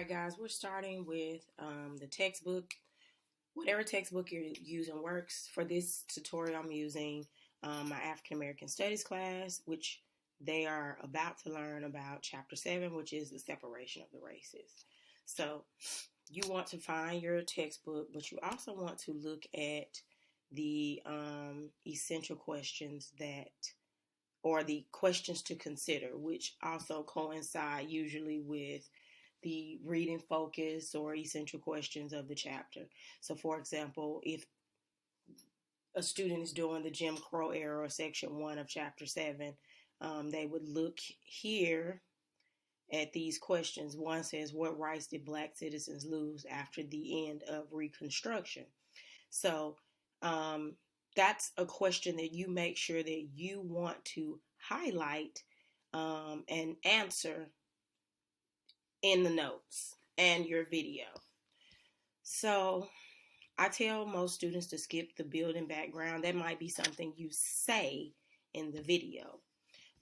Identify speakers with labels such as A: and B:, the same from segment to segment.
A: Alright guys, we're starting with the textbook. Whatever textbook you're using works. For this tutorial I'm using my African American Studies class, which they are about to learn about Chapter 7, which is the separation of the races. So you want to find your textbook, but you also want to look at the essential questions or the questions to consider, which also coincide usually with the reading focus or essential questions of the chapter. So for example, if a student is doing the Jim Crow era or section 1 of chapter 7, they would look here at these questions. One says, what rights did black citizens lose after the end of Reconstruction? So that's a question that you make sure that you want to highlight and answer in the notes and your video. So I tell most students to skip the building background. That might be something you say in the video.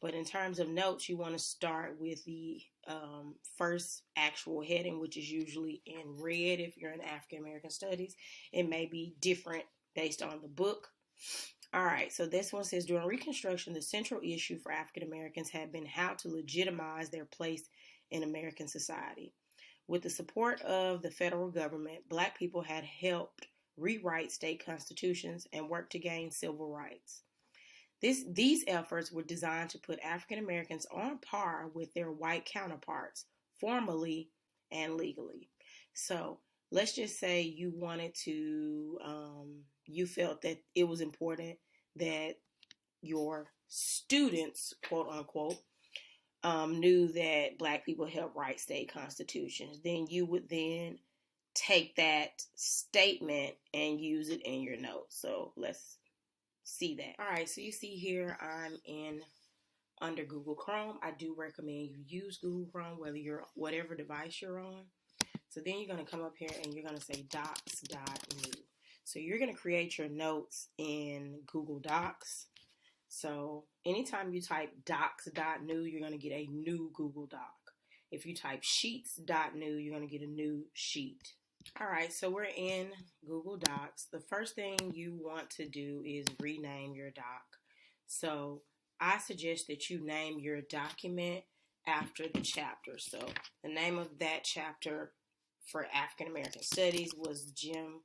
A: But in terms of notes, you want to start with the first actual heading, which is usually in red if you're in African American Studies. It may be different based on the book. All right, so this one says, during Reconstruction, the central issue for African Americans had been how to legitimize their place in American society. With the support of the federal government, black people had helped rewrite state constitutions and work to gain civil rights. These efforts were designed to put African Americans on par with their white counterparts, formally and legally. So let's just say you wanted to, you felt that it was important that your students, quote unquote, knew that black people helped write state constitutions. Then you would then take that statement and use it in your notes. So let's see that. All right, so you see here I'm under Google Chrome. I do recommend you use Google Chrome, whatever device you're on. So then you're going to come up here and you're going to say docs.new. So you're going to create your notes in Google Docs. So anytime you type docs.new, you're going to get a new Google Doc. If you type sheets.new, you're going to get a new sheet. All right, so we're in Google Docs. The first thing you want to do is rename your doc. So I suggest that you name your document after the chapter. So the name of that chapter for African American Studies was Jim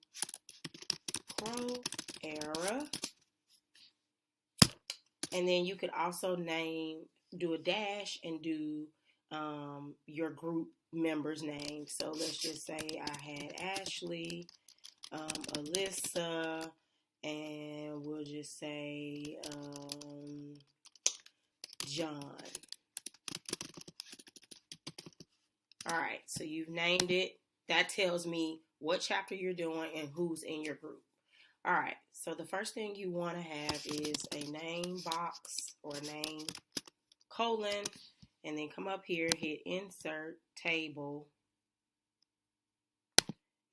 A: Crow era. And then you could also do a dash and do your group members' names. So let's just say I had Ashley, Alyssa, and we'll just say John. All right, so you've named it. That tells me what chapter you're doing and who's in your group. All right, so the first thing you want to have is a name box or name colon, and then come up here, hit insert table,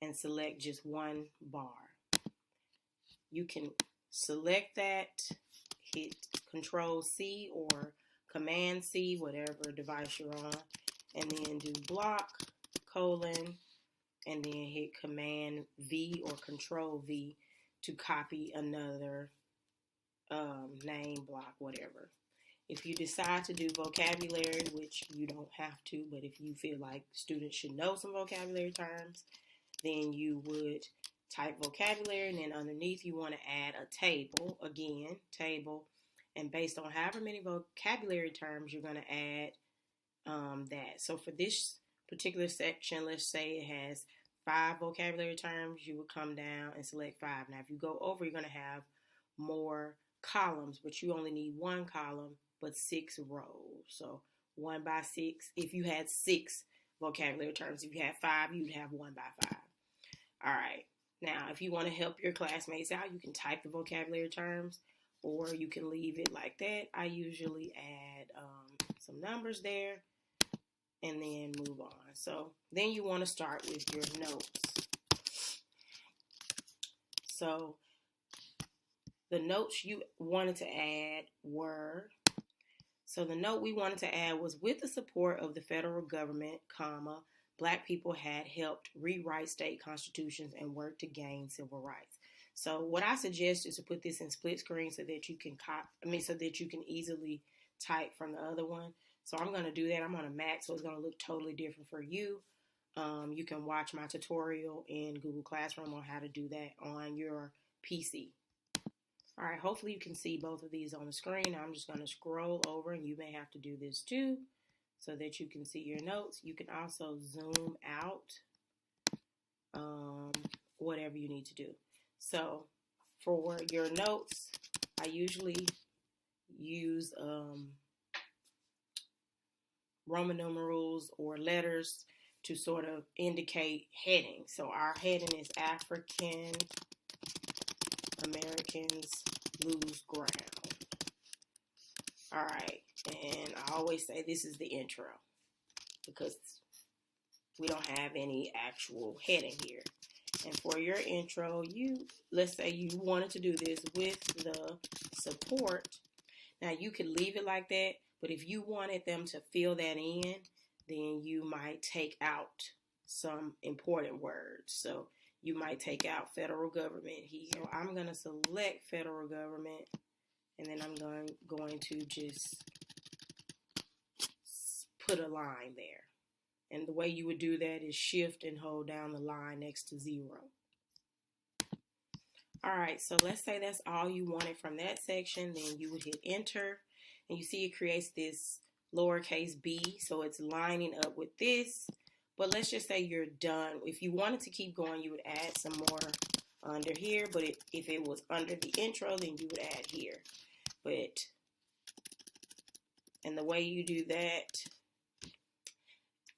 A: and select just one bar. You can select that, hit Control C or Command C, whatever device you're on, and then do block, colon, and then hit Command V or Control V to copy another name, block, whatever. If you decide to do vocabulary, which you don't have to, but if you feel like students should know some vocabulary terms, then you would type vocabulary, and then underneath you want to add a table, again, table, and based on however many vocabulary terms you're going to add that. So for this particular section, let's say it has 5 vocabulary terms, you would come down and select 5. Now, if you go over, you're going to have more columns, but you only need 1 column, but 6 rows. So 1 by 6, if you had 6 vocabulary terms. If you had 5, you'd have 1 by 5. All right. Now, if you want to help your classmates out, you can type the vocabulary terms, or you can leave it like that. I usually add some numbers there and then move on. So then you want to start with your notes. So the notes you wanted to add were, so the note we wanted to add was, with the support of the federal government, comma,
B: Black people had helped rewrite state constitutions and worked to gain civil rights. So what I suggest is to put this in split screen so that you can so that you can easily type from the other one. So I'm going to do that. I'm on a Mac, so it's going to look totally different for you. You can watch my tutorial in Google Classroom on how to do that on your PC. All right, hopefully you can see both of these on the screen. I'm just going to scroll over, and you may have to do this too so that you can see your notes. You can also zoom out, whatever you need to do. So for your notes, I usually use Roman numerals or letters to sort of indicate heading. So our heading is African Americans lose ground. All right, and I always say this is the intro because we don't have any actual heading here. And for your intro, let's say you wanted to do this with the support. Now you could leave it like that, but if you wanted them to fill that in, then you might take out some important words. So you might take out federal government here. So I'm going to select federal government, and then I'm going to just put a line there. And the way you would do that is shift and hold down the line next to 0. All right, so let's say that's all you wanted from that section. Then you would hit enter, and you see it creates this lowercase b, so it's lining up with this. But let's just say you're done. If you wanted to keep going, you would add some more under here. But if it was under the intro, then you would add here. And the way you do that,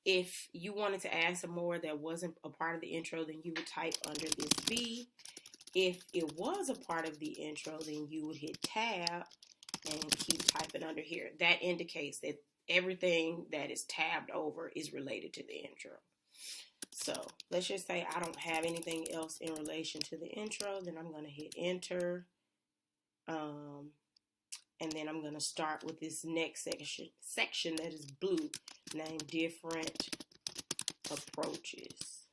B: if you wanted to add some more that wasn't a part of the intro, then you would type under this B. If it was a part of the intro, then you would hit tab and keep typing under here. That indicates that everything that is tabbed over is related to the intro. So let's just say I don't have anything else in relation to the intro. Then I'm going to hit enter. And then I'm going to start with this next section that is blue, named different approaches.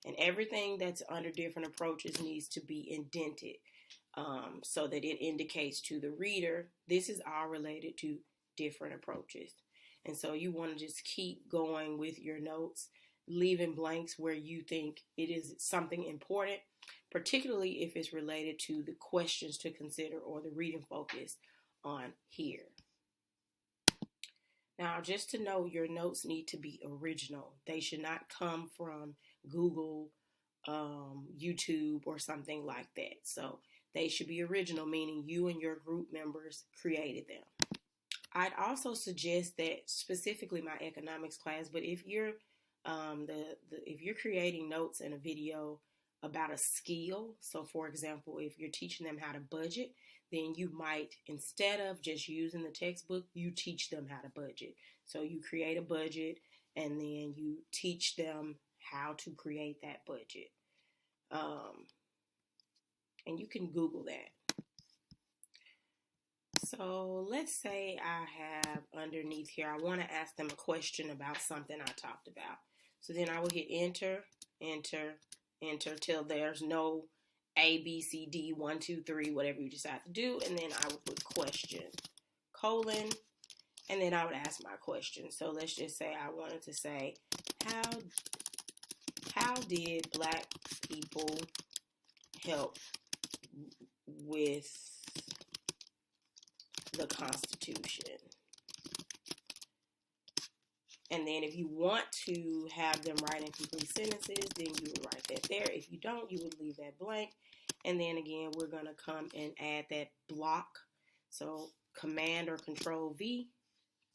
B: And everything that's under different approaches needs to be indented so that it indicates to the reader, this is all related to different approaches. And so you want to just keep going with your notes, leaving blanks where you think it is something important, particularly if it's related to the questions to consider or the reading focus on here. Now, just to know, your notes need to be original. They should not come from Google, YouTube, or something like that. So they should be original, meaning you and your group members created them. I'd also suggest that specifically my economics class, but if you're if you're creating notes in a video about a skill, so for example, if you're teaching them how to budget, then you might, instead of just using the textbook, you teach them how to budget. So you create a budget and then you teach them how to create that budget. And you can Google that. So let's say I have underneath here, I want to ask them a question about something I talked about. So then I will hit enter, enter, enter till there's no A, B, C, D, 1, 2, 3, whatever you decide to do. And then I would put question, colon, and then I would ask my question. So let's just say I wanted to say, how did Black people help with the Constitution? And then if you want to have them write in complete sentences, then you would write that there. If you don't, you would leave that blank. And then again, we're going to come and add that block. So Command or Control V.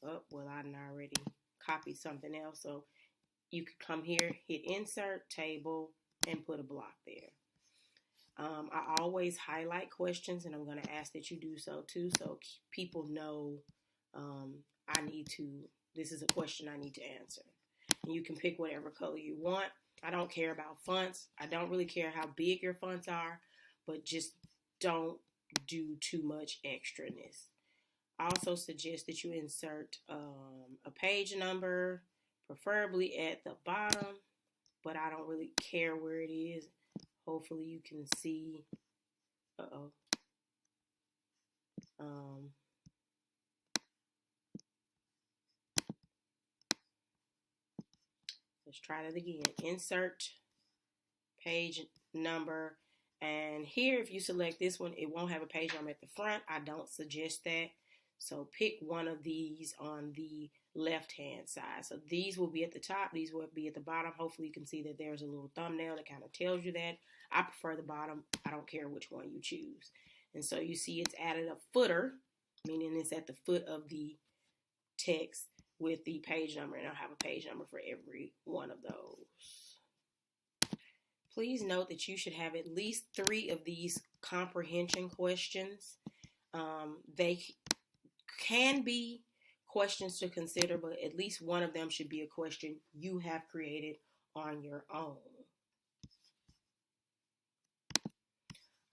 B: Oh, well, I already copied something else. So you could come here, hit Insert, Table, and put a block there. I always highlight questions, and I'm going to ask that you do so too, so people know this is a question I need to answer. And you can pick whatever color you want. I don't care about fonts. I don't really care how big your fonts are, but just don't do too much extraness. I also suggest that you insert a page number,
A: preferably at the bottom, but I don't really care where it is. Hopefully you can see. Let's try that again. Insert page number. And here, if you select this one, it won't have a page number at the front. I don't suggest that. So pick one of these on the left-hand side. So these will be at the top. These will be at the bottom. Hopefully you can see that there's a little thumbnail that kind of tells you that. I prefer the bottom. I don't care which one you choose. And so you see it's added a footer, meaning it's at the foot of the text with the page number. And I'll have a page number for every one of those. Please note that you should have at least 3 of these comprehension questions. They can be questions to consider, but at least one of them should be a question you have created on your own.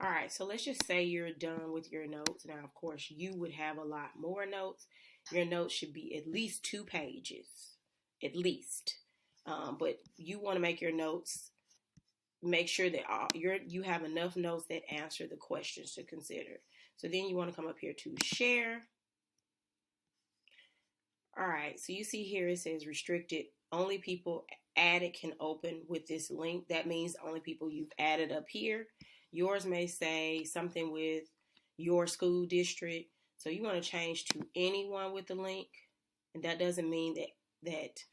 A: All right, so let's just say you're done with your notes. Now, of course, you would have a lot more notes. Your notes should be at least 2 pages, at least. But you want to make your notes, make sure that you have enough notes that answer the questions to consider. So then you want to come up here to share. All right, so you see here it says restricted. Only people added can open with this link. That means only people you've added up here. Yours may say something with your school district. So you want to change to anyone with the link. And that doesn't mean that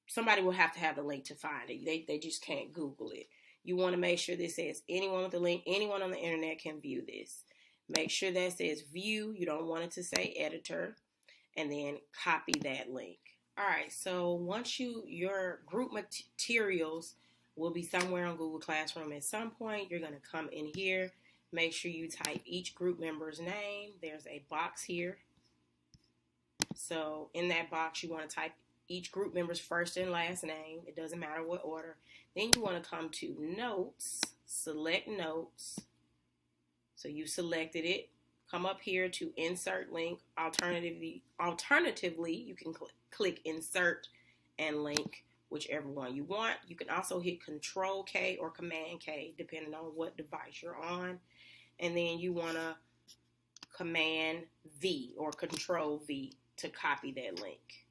A: somebody will have to have the link to find it. They just can't Google it. You want to make sure this says anyone with the link, anyone on the internet can view this. Make sure that says view. You don't want it to say editor. And then copy that link. All right, so once your group materials will be somewhere on Google Classroom at some point. You're going to come in here. Make sure you type each group member's name. There's a box here. So in that box, you want to type each group member's first and last name. It doesn't matter what order. Then you want to come to notes, select notes. So you selected it. Come up here to insert link. Alternatively, you can click insert and link, whichever one you want. You can also hit Control K or Command K, depending on what device you're on. And then you want to Command V or Control V to copy that link.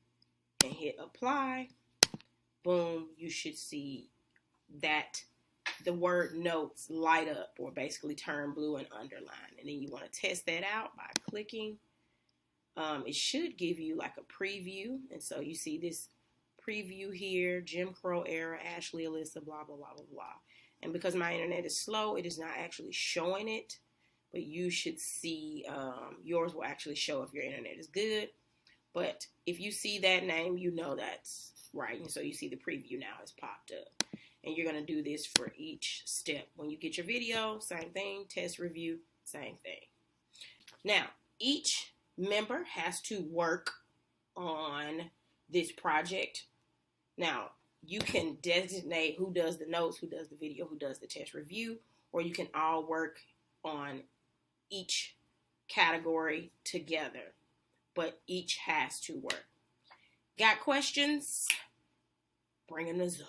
A: And hit apply. Boom, you should see that the word notes light up or basically turn blue and underline. And then you want to test that out by clicking. It should give you like a preview. And so you see this preview here, Jim Crow era, Ashley, Alyssa, blah, blah, blah, blah, blah. And because my internet is slow, it is not actually showing it. But you should see, yours will actually show if your internet is good. But if you see that name, you know that's right. And so you see the preview now has popped up. And you're going to do this for each step. When you get your video, same thing. Test review, same thing. Now, each member has to work on this project. Now, you can designate who does the notes, who does the video, who does the test review, or you can all work on each category together. But each has to work. Got questions? Bring in the Zoom.